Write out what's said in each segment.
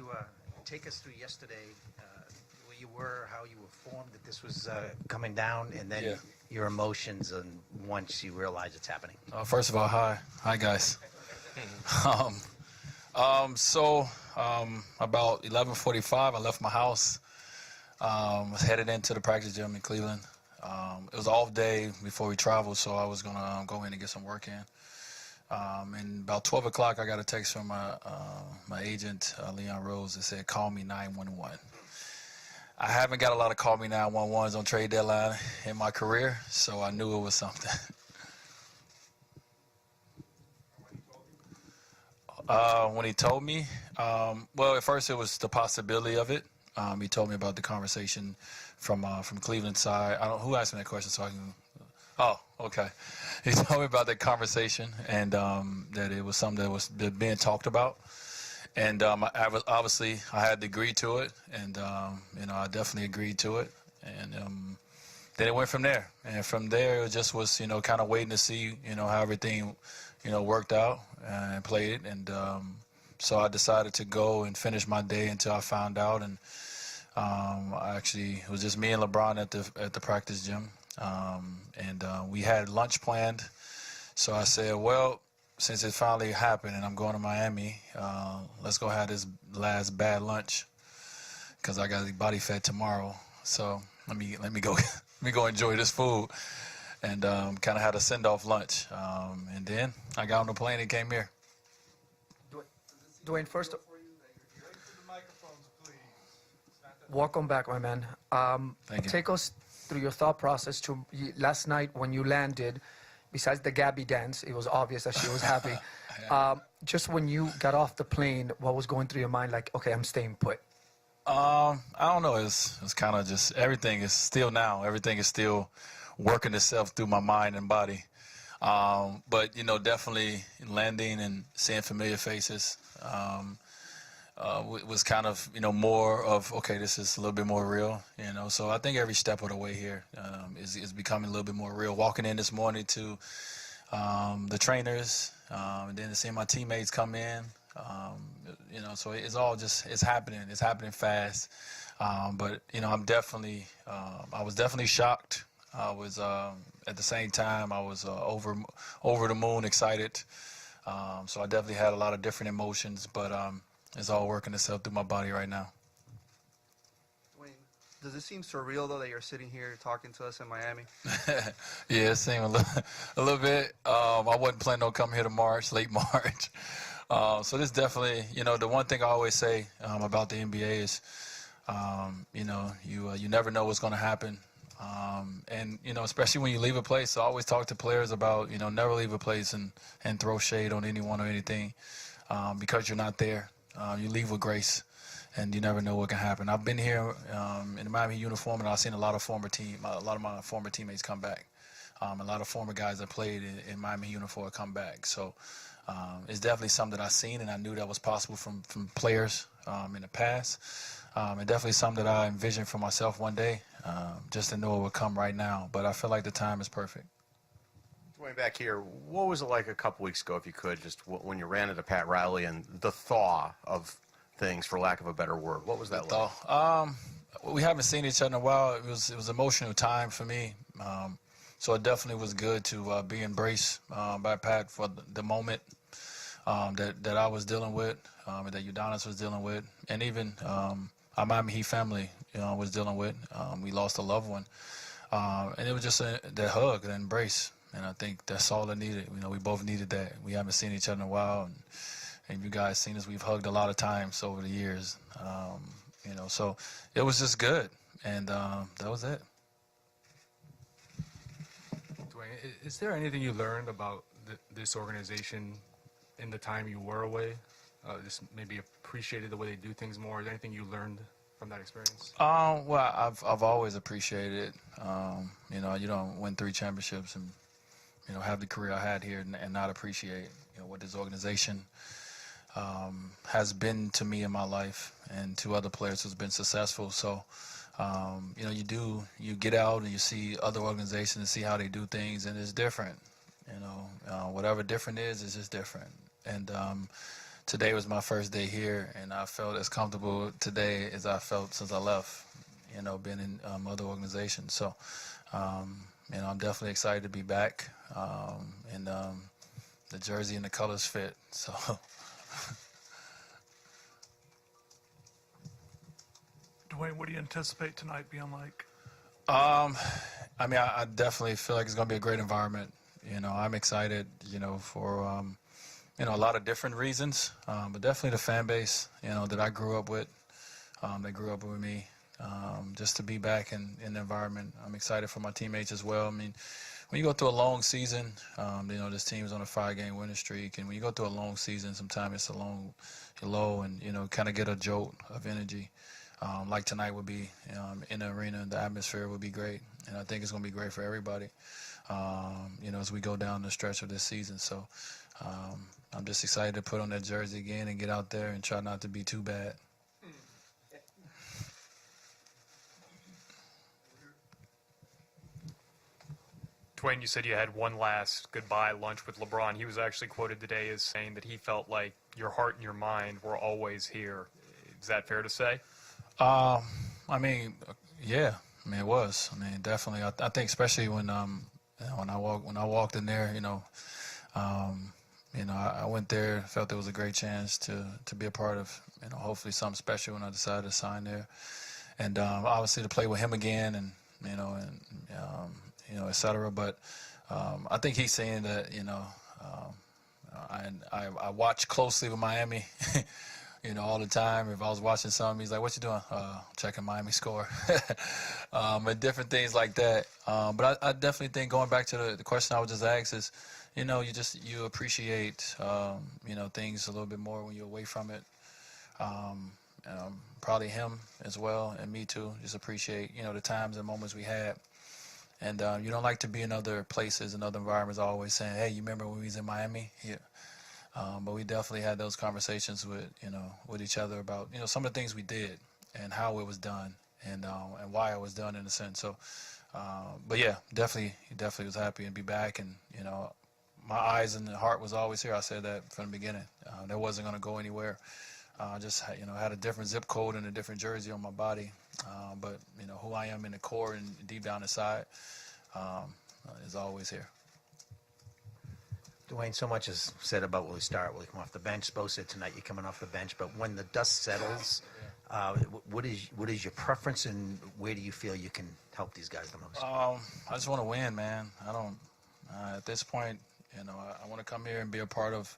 you take us through yesterday, where you were, how you were formed, that this was coming down, and then your emotions and once you realize it's happening? First of all, hi guys. About 11:45, I left my house. Was headed into the practice gym in Cleveland. It was an off day before we traveled, so I was gonna go in and get some work in. And about 12 o'clock, I got a text from my agent, Leon Rose, that said, "Call me 911." I haven't got a lot of call me 911s on trade deadline in my career, so I knew it was something. When he told me, well, at first it was the possibility of it. He told me about the conversation from Cleveland side. Who asked me that question so I can. Oh, okay. He told me about that conversation and that it was something that was being talked about. And obviously I had to agree to it, and I definitely agreed to it. And then it went from there. And from there it just was kind of waiting to see how everything worked out and played. And so I decided to go and finish my day until I found out. And it was just me and LeBron at the practice gym. We had lunch planned. So I said, well, since it finally happened and I'm going to Miami, let's go have this last bad lunch because I got body fat tomorrow. So let me go let me go enjoy this food, and kind of had a send-off lunch. And then I got on the plane and came here. Dwyane, first, welcome back, my man. Thank you. Take us through your thought process to last night when you landed. Besides the Gabby dance, it was obvious that she was happy. Just when you got off the plane, what was going through your mind? Like, okay, I'm staying put. I don't know. It's kind of just everything is still working itself through my mind and body. But definitely landing and seeing familiar faces was kind of more of, okay, this is a little bit more real. So I think every step of the way here is becoming a little bit more real. Walking in this morning to the trainers, and then to see my teammates come in, so it's all just it's happening fast. But I was definitely shocked. I was at the same time I was over the moon excited. So I definitely had a lot of different emotions, but it's all working itself through my body right now. Dwyane, does it seem surreal though that you're sitting here talking to us in Miami? Yeah, it seemed a little bit. I wasn't planning on coming here to late March. So this definitely, the one thing I always say about the NBA is, you never know what's going to happen. And especially when you leave a place, I always talk to players about, never leave a place and throw shade on anyone or anything, because you're not there. You leave with grace, and you never know what can happen. I've been here in the Miami uniform, and I've seen a lot of my former teammates come back. A lot of former guys that played in Miami uniform come back. So it's definitely something that I've seen, and I knew that was possible from players in the past. And definitely something that I envisioned for myself one day, just to know it would come right now. But I feel like the time is perfect. Dwyane, back here, what was it like a couple weeks ago, if you could, just when you ran into Pat Riley and the thaw of things, for lack of a better word? What was that like? We haven't seen each other in a while. It was emotional time for me. So it definitely was good to be embraced by Pat for the moment that I was dealing with, and that Udonis was dealing with, and even our Miami Heat family was dealing with. We lost a loved one. And it was just that hug, that embrace. And I think that's all I needed. We both needed that. We haven't seen each other in a while. And you guys seen us. We've hugged a lot of times over the years. So it was just good. And that was it. Dwyane, is there anything you learned about this organization in the time you were away? Just maybe appreciated the way they do things more? Is there anything you learned from that experience? Well, I've always appreciated it. You don't win 3 championships and have the career I had here and not appreciate what this organization has been to me in my life and to other players who's been successful. So you get out and you see other organizations and see how they do things, and it's different. Whatever different is, it's just different. And today was my first day here, and I felt as comfortable today as I felt since I left, being in other organizations. So, I'm definitely excited to be back, and the jersey and the colors fit. So. Dwyane, what do you anticipate tonight being like? I definitely feel like it's going to be a great environment. I'm excited, for, a lot of different reasons, but definitely the fan base, that I grew up with, they grew up with me, just to be back in the environment. I'm excited for my teammates as well. I mean, when you go through a long season, this team is on a 5-game winning streak, and when you go through a long season, sometimes it's a long low, and, kind of get a jolt of energy. Like tonight would be in the arena, the atmosphere would be great, and I think it's going to be great for everybody, as we go down the stretch of this season. So I'm just excited to put on that jersey again and get out there and try not to be too bad. Dwyane, you said you had one last goodbye lunch with LeBron. He was actually quoted today as saying that he felt like your heart and your mind were always here. Is that fair to say? Yeah. It was. Definitely. I think especially when I walked in there, I went there, felt it was a great chance to be a part of, hopefully something special when I decided to sign there, and obviously to play with him again, and et cetera. But I think he's saying that I watch closely with Miami. All the time. If I was watching something, he's like, "What you doing?" Checking Miami score, and different things like that. But I definitely think, going back to the question I was just asked, is, you appreciate, things a little bit more when you're away from it. Probably him as well, and me too. Just appreciate, the times and moments we had. And you don't like to be in other places and other environments always saying, "Hey, you remember when we was in Miami?" Yeah. But we definitely had those conversations with each other about, some of the things we did and how it was done, and why it was done, in a sense. So, but yeah, definitely was happy to be back, and my eyes and heart was always here. I said that from the beginning. That wasn't going to go anywhere. Just had a different zip code and a different jersey on my body, but who I am in the core and deep down inside is always here. Dwyane, so much is said about will he start, will he come off the bench? Spo said tonight you're coming off the bench, but when the dust settles, what is your preference, and where do you feel you can help these guys the most? I just want to win, man. I don't. At this point, I want to come here and be a part of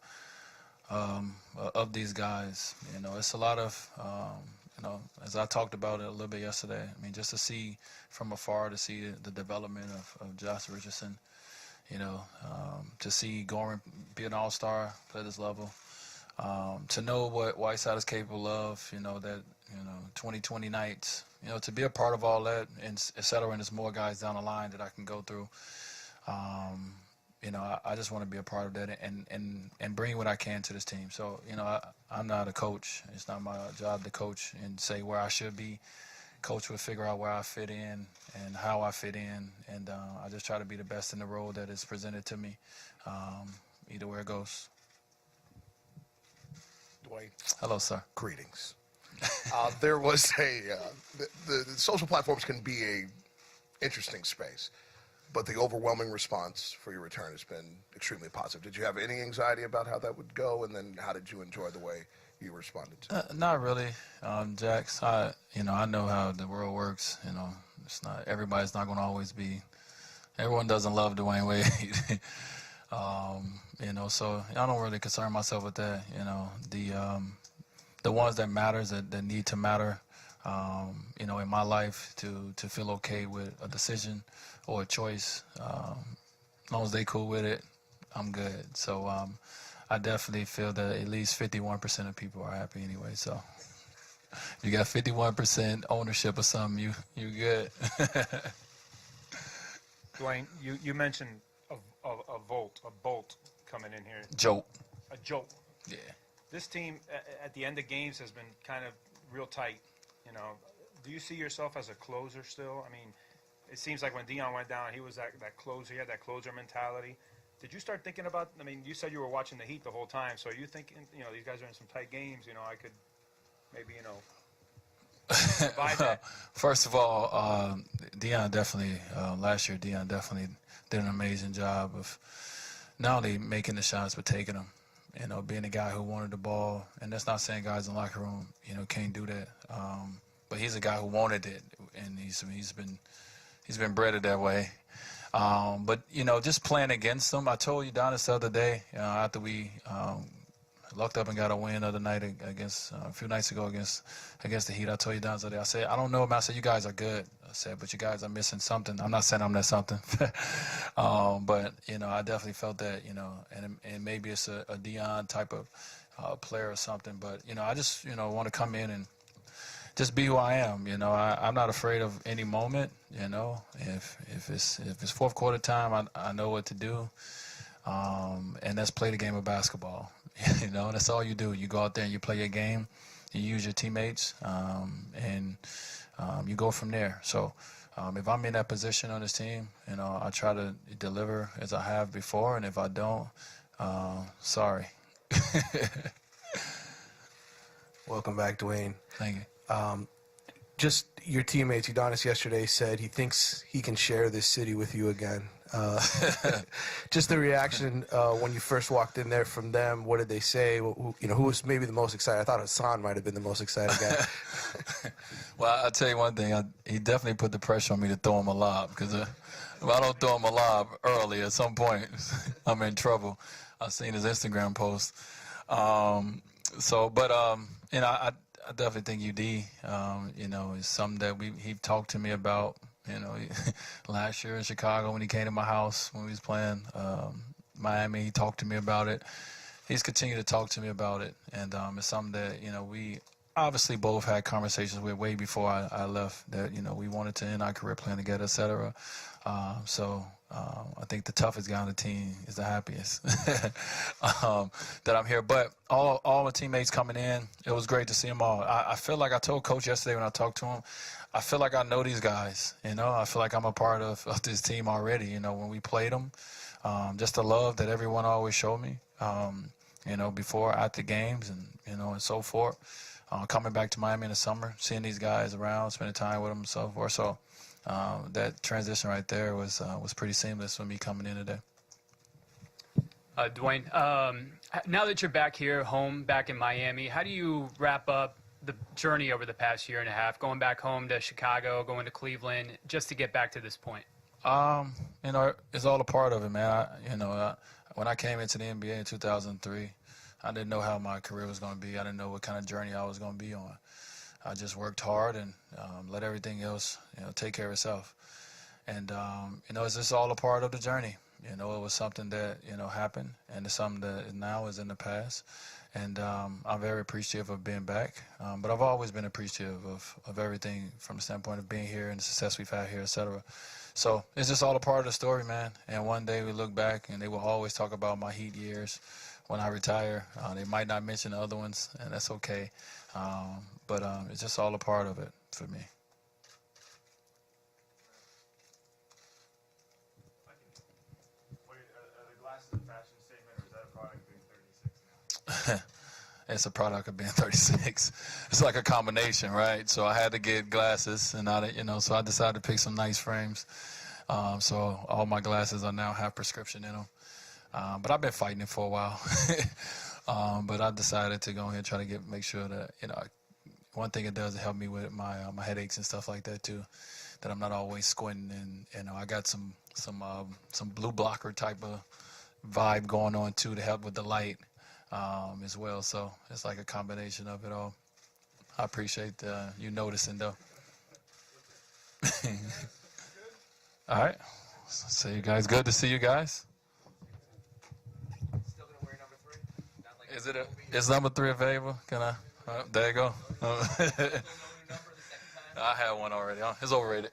these guys. It's a lot of, as I talked about it a little bit yesterday. Just to see from afar, to see the development of Josh Richardson. To see Goran be an all-star, play this level, to know what Whiteside is capable of, that 2020 nights, to be a part of all that, and et cetera, and there's more guys down the line that I can go through. I just want to be a part of that and bring what I can to this team. So, I'm not a coach. It's not my job to coach and say where I should be. Coach will figure out where I fit in and how I fit in, and I just try to be the best in the role that is presented to me, either where it goes. Dwyane. Hello, sir. Greetings. There was the social platforms can be a interesting space, but the overwhelming response for your return has been extremely positive. Did you have any anxiety about how that would go, and then how did you enjoy the way you responded to it? Not really, Jax. I know how the world works. It's not, everybody's not going to always be. Everyone doesn't love Dwyane Wade. So I don't really concern myself with that. The ones that matters that need to matter, in my life to feel okay with a decision or a choice. As long as they cool with it, I'm good. So I definitely feel that at least 51% of people are happy anyway. So if you got 51% ownership of something, you good. Dwyane, you mentioned a bolt coming in here. Jolt. A jolt. Yeah. This team at the end of games has been kind of real tight. Do you see yourself as a closer still? It seems like when Dion went down, he was that closer. He had that closer mentality. Did you start thinking about, I mean, you said you were watching the Heat the whole time, so are you thinking, these guys are in some tight games, I could maybe, provide that? First of all, Dwyane definitely, last year, Dwyane definitely did an amazing job of not only making the shots, but taking them. Being a guy who wanted the ball. And that's not saying guys in the locker room, can't do that. But he's a guy who wanted it, and he's been bred that way. But, just playing against them, I told you, Donis, the other day, after we lucked up and got a win the other night against, a few nights ago against the Heat, I told you, Donis, the other day, I said, I don't know, man. I said, you guys are good. I said, but you guys are missing something. I'm not saying I'm that something. But, I definitely felt that, and maybe it's a Dwyane type of player or something. But, I just, want to come in and just be who I am. I'm not afraid of any moment. If it's fourth quarter time, I know what to do, and that's play the game of basketball. That's all you do. You go out there and you play your game. You use your teammates, and you go from there. So if I'm in that position on this team, I try to deliver as I have before, and if I don't, sorry. Welcome back, Dwyane. Thank you. Just your teammates, Udonis yesterday said he thinks he can share this city with you again. Just the reaction when you first walked in there from them. What did they say? Who was maybe the most excited? I thought Hassan might have been the most excited guy. Well, I'll tell you one thing. He definitely put the pressure on me to throw him a lob, because if I don't throw him a lob early, at some point, I'm in trouble. I've seen his Instagram post. I definitely think UD, is something that he talked to me about, last year in Chicago when he came to my house when we was playing Miami. He talked to me about it. He's continued to talk to me about it, and it's something that, we obviously both had conversations with way before I left, that, we wanted to end our career playing together, et cetera. I think the toughest guy on the team is the happiest that I'm here. But all my teammates coming in, it was great to see them all. I feel like I told Coach yesterday when I talked to him, I feel like I know these guys. I feel like I'm a part of this team already. When we played them, just the love that everyone always showed me, before, after games, and so forth. Coming back to Miami in the summer, seeing these guys around, spending time with them, and so forth. So that transition right there was pretty seamless for me coming in today. Dwyane, now that you're back here, home, back in Miami, how do you wrap up the journey over the past year and a half, going back home to Chicago, going to Cleveland, just to get back to this point? It's all a part of it, man. When I came into the NBA in 2003, I didn't know how my career was going to be. I didn't know what kind of journey I was going to be on. I just worked hard and let everything else, take care of itself. And, it's just all a part of the journey. It was something that, happened, and it's something that now is in the past. And I'm very appreciative of being back. But I've always been appreciative of everything from the standpoint of being here and the success we've had here, et cetera. So it's just all a part of the story, man. And one day we look back, and they will always talk about my Heat years when I retire. They might not mention the other ones, and that's okay. But it's just all a part of it for me. It's a product of being 36. It's like a combination, right? So I had to get glasses, and so I decided to pick some nice frames. So all my glasses are now have prescription in them. But I've been fighting it for a while. But I decided to go ahead and try to make sure that, one thing it does, it help me with my headaches and stuff like that too, that I'm not always squinting, and I got some blue blocker type of vibe going on too to help with the light as well. So it's like a combination of it all. I appreciate you noticing though. All right. See you guys. Good to see you guys. Is number 3 available? Can I? There you go. I had one already. It's overrated.